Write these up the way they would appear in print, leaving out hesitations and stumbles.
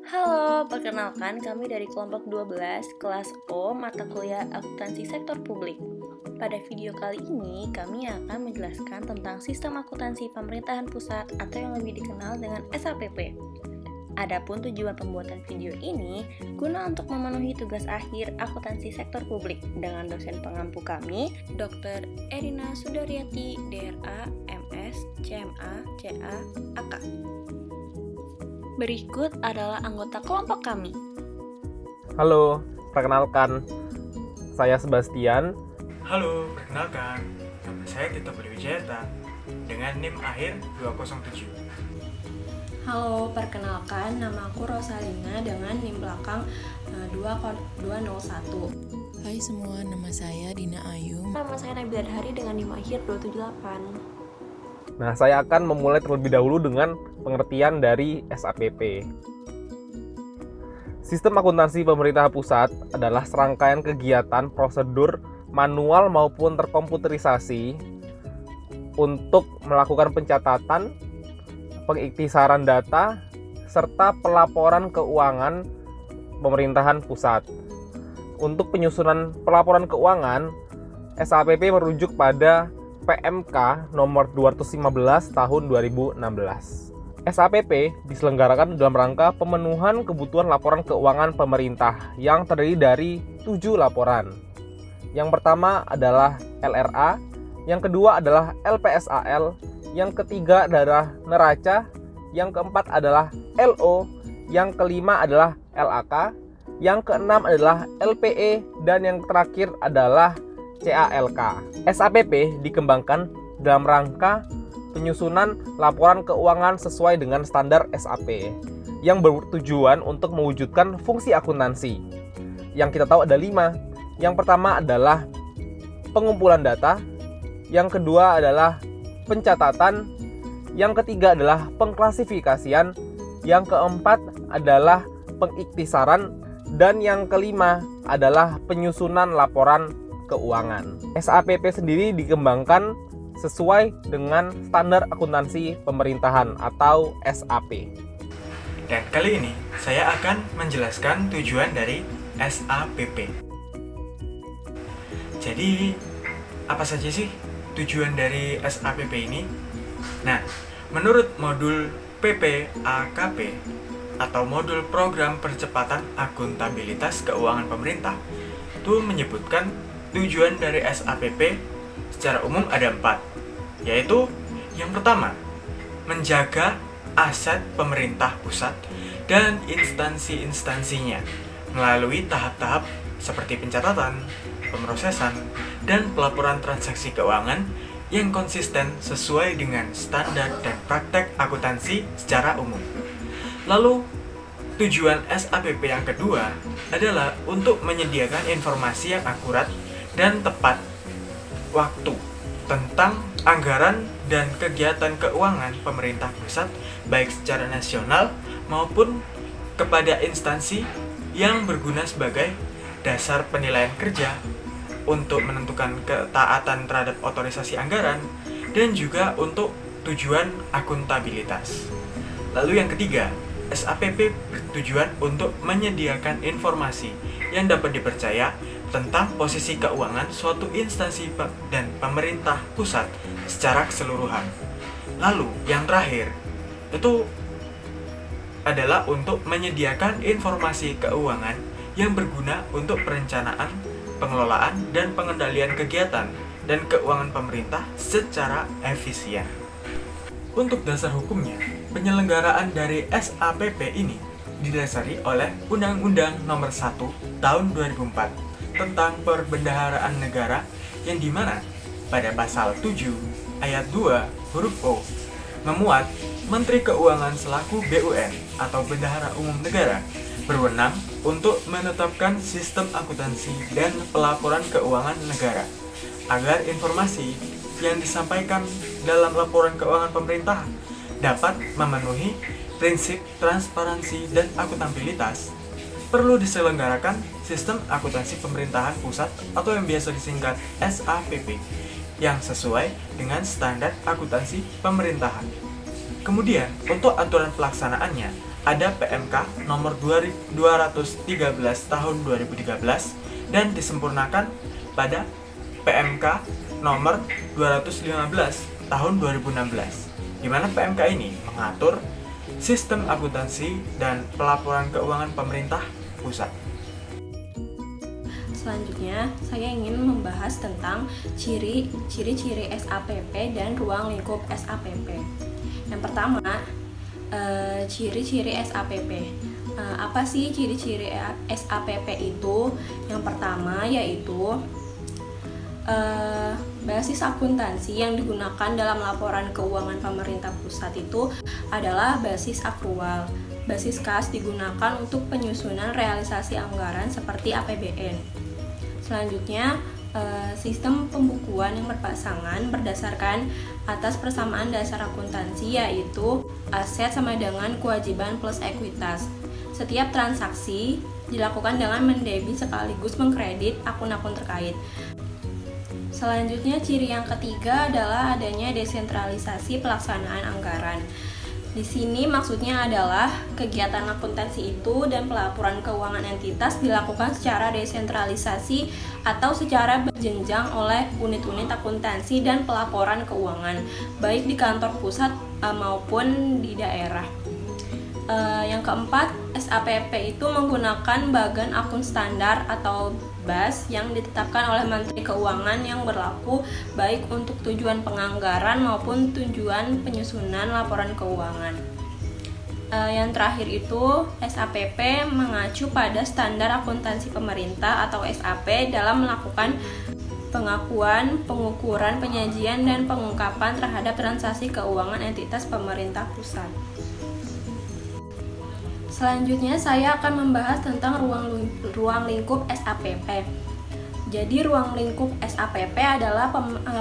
Halo, perkenalkan kami dari kelompok 12 kelas O mata kuliah akuntansi sektor publik. Pada video kali ini, kami akan menjelaskan tentang sistem akuntansi pemerintahan pusat atau yang lebih dikenal dengan SAPP. Adapun tujuan pembuatan video ini guna untuk memenuhi tugas akhir akuntansi sektor publik dengan dosen pengampu kami, Dr. Erina Sudaryati, DRA, MS, CMA, CA, AK. Berikut adalah anggota kelompok kami. Halo, perkenalkan, saya Sebastian. Halo, perkenalkan, nama saya Tito Budi Wijayata dengan NIM akhir 207. Halo, perkenalkan, nama aku Rosalina dengan NIM belakang 201. Hai semua, nama saya Dina Ayu. Nama saya Nabila Hari dengan NIM akhir 278. Nah, saya akan memulai terlebih dahulu dengan pengertian dari SAPP. Sistem akuntansi pemerintah pusat adalah serangkaian kegiatan prosedur manual maupun terkomputerisasi untuk melakukan pencatatan, pengiktisaran data, serta pelaporan keuangan pemerintahan pusat. Untuk penyusunan pelaporan keuangan, SAPP merujuk pada PMK nomor 215 tahun 2016. SAPP diselenggarakan dalam rangka pemenuhan kebutuhan laporan keuangan pemerintah yang terdiri dari 7 laporan. Yang pertama adalah LRA, yang kedua adalah LPSAL, yang ketiga adalah neraca, yang keempat adalah LO, yang kelima adalah LAK, yang keenam adalah LPE, dan yang terakhir adalah CALK. SAPP dikembangkan dalam rangka penyusunan laporan keuangan sesuai dengan standar SAP yang bertujuan untuk mewujudkan fungsi akuntansi. Yang kita tahu ada 5. Yang pertama adalah pengumpulan data, yang kedua adalah pencatatan, yang ketiga adalah pengklasifikasian, yang keempat adalah pengiktisaran, dan yang kelima adalah penyusunan laporan keuangan. SAPP sendiri dikembangkan sesuai dengan standar akuntansi pemerintahan atau SAP. Dan kali ini saya akan menjelaskan tujuan dari SAPP. Jadi, apa saja sih tujuan dari SAPP ini? Nah, menurut modul PPAKP atau modul Program Percepatan Akuntabilitas Keuangan Pemerintah itu menyebutkan tujuan dari SAPP secara umum ada 4, yaitu yang pertama, menjaga aset pemerintah pusat dan instansi-instansinya melalui tahap-tahap seperti pencatatan, pemrosesan, dan pelaporan transaksi keuangan yang konsisten sesuai dengan standar dan praktek akuntansi secara umum. Lalu, tujuan SAPP yang kedua adalah untuk menyediakan informasi yang akurat dan tepat waktu tentang anggaran dan kegiatan keuangan pemerintah pusat baik secara nasional maupun kepada instansi yang berguna sebagai dasar penilaian kerja untuk menentukan ketaatan terhadap otorisasi anggaran dan juga untuk tujuan akuntabilitas. Lalu yang ketiga, SAPP bertujuan untuk menyediakan informasi yang dapat dipercaya tentang posisi keuangan suatu instansi dan pemerintah pusat secara keseluruhan. Lalu, yang terakhir, itu adalah untuk menyediakan informasi keuangan yang berguna untuk perencanaan, pengelolaan, dan pengendalian kegiatan dan keuangan pemerintah secara efisien. Untuk dasar hukumnya, penyelenggaraan dari SAPP ini didasari oleh Undang-Undang Nomor 1 Tahun 2004 tentang Perbendaharaan Negara yang dimana pada pasal 7 ayat 2 huruf O memuat Menteri Keuangan selaku BUN atau Bendahara Umum Negara berwenang untuk menetapkan sistem akuntansi dan pelaporan keuangan negara agar informasi yang disampaikan dalam laporan keuangan pemerintah dapat memenuhi prinsip transparansi dan akuntabilitas. Perlu diselenggarakan sistem akuntansi pemerintahan pusat atau yang biasa disingkat SAPP yang sesuai dengan standar akuntansi pemerintahan. Kemudian, untuk aturan pelaksanaannya, ada PMK nomor 213 tahun 2013 dan disempurnakan pada PMK nomor 215 tahun 2016, di mana PMK ini mengatur sistem akuntansi dan pelaporan keuangan pemerintah pusat. Selanjutnya, saya ingin membahas tentang ciri-ciri SAPP dan ruang lingkup SAPP. Yang pertama, ciri-ciri SAPP. Apa sih ciri-ciri SAPP itu? Yang pertama yaitu basis akuntansi yang digunakan dalam laporan keuangan pemerintah pusat itu adalah basis akrual. Basis kas digunakan untuk penyusunan realisasi anggaran seperti APBN. Selanjutnya, sistem pembukuan yang berpasangan berdasarkan atas persamaan dasar akuntansi, yaitu aset sama dengan kewajiban plus ekuitas. Setiap transaksi dilakukan dengan mendebit sekaligus mengkredit akun-akun terkait. Selanjutnya, ciri yang ketiga adalah adanya desentralisasi pelaksanaan anggaran. Di sini maksudnya adalah kegiatan akuntansi itu dan pelaporan keuangan entitas dilakukan secara desentralisasi atau secara berjenjang oleh unit-unit akuntansi dan pelaporan keuangan, baik di kantor pusat maupun di daerah. Yang keempat, SAPP itu menggunakan bagan akun standar atau BAS yang ditetapkan oleh Menteri Keuangan yang berlaku baik untuk tujuan penganggaran maupun tujuan penyusunan laporan keuangan. Yang terakhir itu, SAPP mengacu pada standar akuntansi pemerintah atau SAP dalam melakukan pengakuan, pengukuran, penyajian, dan pengungkapan terhadap transaksi keuangan entitas pemerintah pusat. Selanjutnya saya akan membahas tentang ruang lingkup SAPP. Jadi ruang lingkup SAPP adalah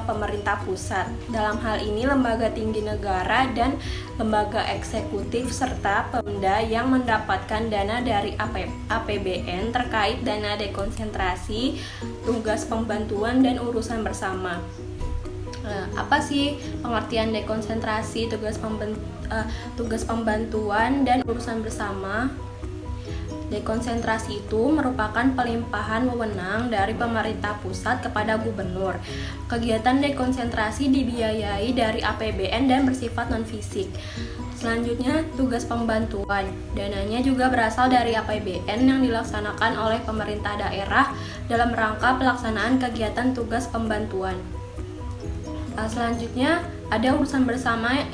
pemerintah pusat. Dalam hal ini lembaga tinggi negara dan lembaga eksekutif serta Pemda yang mendapatkan dana dari APBN terkait dana dekonsentrasi, tugas pembantuan dan urusan bersama. Apa sih pengertian dekonsentrasi, tugas pembantuan dan urusan bersama? Dekonsentrasi itu merupakan pelimpahan wewenang dari pemerintah pusat kepada gubernur. Kegiatan dekonsentrasi dibiayai dari APBN dan bersifat non-fisik. Selanjutnya, tugas pembantuan. Dananya juga berasal dari APBN yang dilaksanakan oleh pemerintah daerah dalam rangka pelaksanaan kegiatan tugas pembantuan. Selanjutnya, ada urusan bersama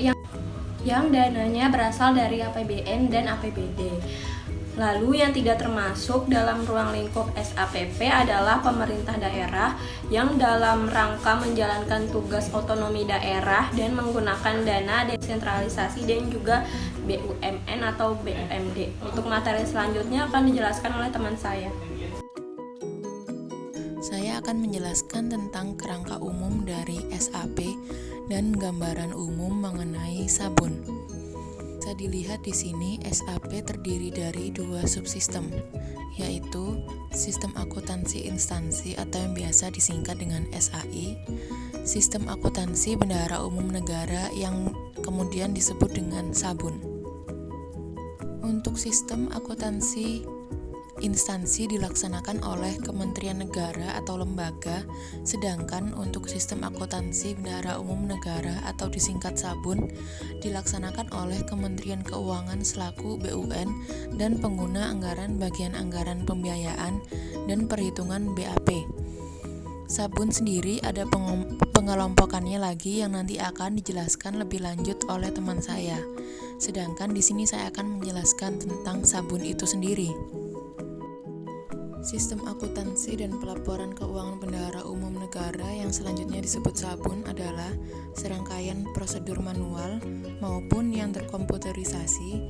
yang dananya berasal dari APBN dan APBD. Lalu yang tidak termasuk dalam ruang lingkup SAPP adalah pemerintah daerah yang dalam rangka menjalankan tugas otonomi daerah dan menggunakan dana desentralisasi dan juga BUMN atau BUMD. Untuk materi selanjutnya akan dijelaskan oleh teman saya. Saya akan menjelaskan tentang kerangka umum dari SAP dan gambaran umum mengenai sabun. Bisa dilihat di sini SAP terdiri dari dua subsistem, yaitu sistem akuntansi instansi atau yang biasa disingkat dengan SAI, sistem akuntansi bendahara umum negara yang kemudian disebut dengan sabun. Untuk sistem akuntansi instansi dilaksanakan oleh Kementerian Negara atau lembaga, sedangkan untuk sistem akuntansi bendahara umum negara atau disingkat Sabun dilaksanakan oleh Kementerian Keuangan selaku BUN dan pengguna anggaran bagian anggaran pembiayaan dan perhitungan BAP. Sabun sendiri ada pengelompokannya lagi yang nanti akan dijelaskan lebih lanjut oleh teman saya. Sedangkan di sini saya akan menjelaskan tentang sabun itu sendiri. Sistem akuntansi dan pelaporan keuangan bendahara umum negara yang selanjutnya disebut sabun adalah serangkaian prosedur manual maupun yang terkomputerisasi,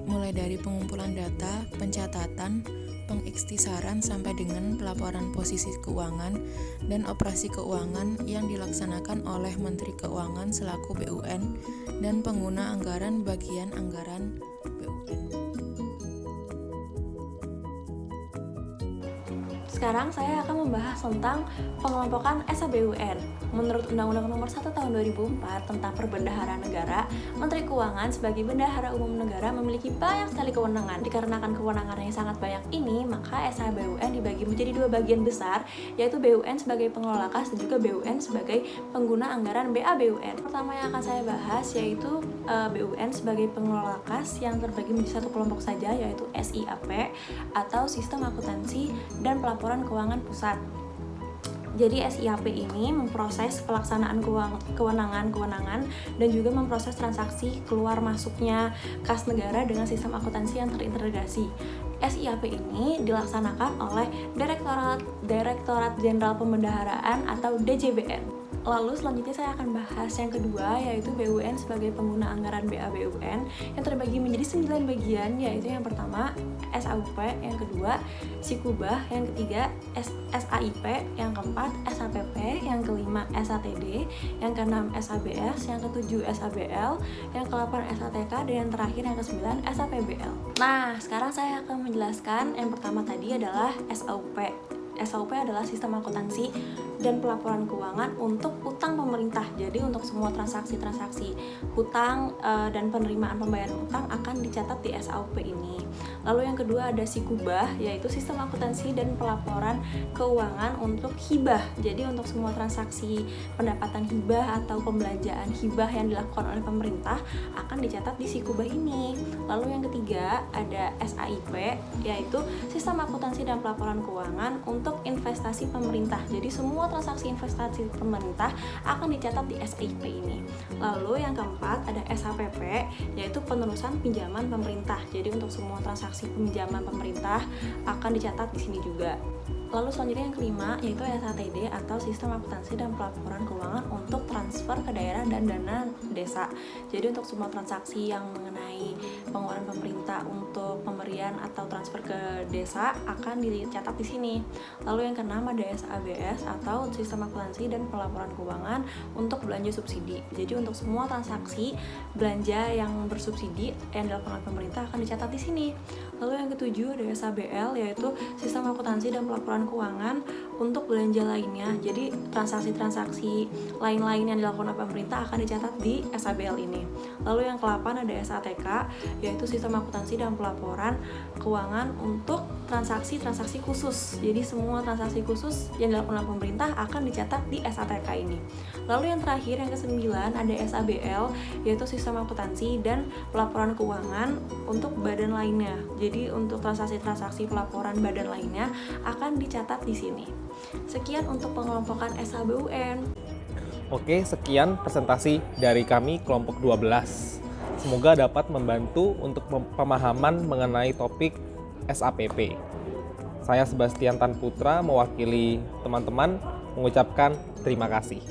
mulai dari pengumpulan data, pencatatan, pengikhtisaran sampai dengan pelaporan posisi keuangan dan operasi keuangan yang dilaksanakan oleh Menteri Keuangan selaku BUN dan pengguna anggaran bagian anggaran BUN. Sekarang saya akan membahas tentang pengelompokan SABUN. Menurut Undang-Undang Nomor 1 Tahun 2004 tentang Perbendaharaan Negara, Menteri Keuangan sebagai Bendahara Umum Negara memiliki banyak sekali kewenangan. Dikarenakan kewenangannya yang sangat banyak ini, maka SH BUN dibagi menjadi dua bagian besar, yaitu BUN sebagai pengelola kas dan juga BUN sebagai pengguna anggaran BABUN. Pertama yang akan saya bahas yaitu BUN sebagai pengelola kas yang terbagi menjadi satu kelompok saja, yaitu SIAP atau Sistem Akuntansi dan Pelaporan Keuangan Pusat. Jadi SIAP ini memproses pelaksanaan kewenangan dan juga memproses transaksi keluar masuknya kas negara dengan sistem akuntansi yang terintegrasi. SIAP ini dilaksanakan oleh Direktorat Jenderal Pembendaharaan atau DJBN. Lalu selanjutnya saya akan bahas yang kedua, yaitu BUN sebagai pengguna anggaran BABUN yang terbagi menjadi 9 bagian, yaitu yang pertama SAUP, yang kedua Sikubah, yang ketiga SAIP, yang keempat SAPP, yang kelima SATD, yang keenam SABS, yang ketujuh SABL, yang ke-8 SATK, dan yang terakhir yang ke-9 SAPBL. Nah, sekarang saya akan menjelaskan yang pertama tadi adalah SAUP. SAUP adalah sistem akuntansi dan pelaporan keuangan untuk utang pemerintah. Jadi untuk semua transaksi-transaksi hutang dan penerimaan pembayaran utang akan dicatat di SAUP ini. Lalu yang kedua ada Sikubah, yaitu sistem akuntansi dan pelaporan keuangan untuk hibah. Jadi untuk semua transaksi pendapatan hibah atau pembelanjaan hibah yang dilakukan oleh pemerintah akan dicatat di Sikubah ini. Lalu yang ketiga ada SAIP, yaitu sistem akuntansi dan pelaporan keuangan untuk investasi pemerintah. Jadi semua transaksi investasi pemerintah akan dicatat di SAIP ini. Lalu yang keempat ada SAPP, yaitu penerusan pinjaman pemerintah. Jadi untuk semua transaksi pinjaman pemerintah akan dicatat di sini juga. Lalu selanjutnya yang kelima yaitu SATD atau Sistem Akuntansi dan Pelaporan Keuangan untuk transfer ke daerah dan dana desa. Jadi untuk semua transaksi yang mengenai pengeluaran pemerintah untuk pemberian atau transfer ke desa akan dicatat di sini. Lalu yang keenam ada SABS atau Sistem Akuntansi dan Pelaporan Keuangan untuk belanja subsidi. Jadi untuk semua transaksi belanja yang bersubsidi yang dilakukan oleh pemerintah akan dicatat di sini. Lalu yang ketujuh ada SABL, yaitu Sistem Akuntansi dan Pelaporan Keuangan untuk belanja lainnya. Jadi transaksi-transaksi lain-lain yang dilakukan oleh pemerintah akan dicatat di SABL ini. Lalu yang ke-8 ada SATK, yaitu Sistem Akuntansi dan Pelaporan Keuangan untuk transaksi-transaksi khusus. Jadi semua transaksi khusus yang dilakukan oleh pemerintah akan dicatat di SATK ini. Lalu yang terakhir yang ke-9 ada SABL, yaitu Sistem Akuntansi dan Pelaporan Keuangan untuk badan lainnya. Jadi untuk transaksi-transaksi pelaporan badan lainnya akan dicatat di sini. Sekian untuk pengelompokan SHBUN. Oke, sekian presentasi dari kami kelompok 12. Semoga dapat membantu untuk pemahaman mengenai topik SAPP. Saya Sebastian Tan Putra mewakili teman-teman mengucapkan terima kasih.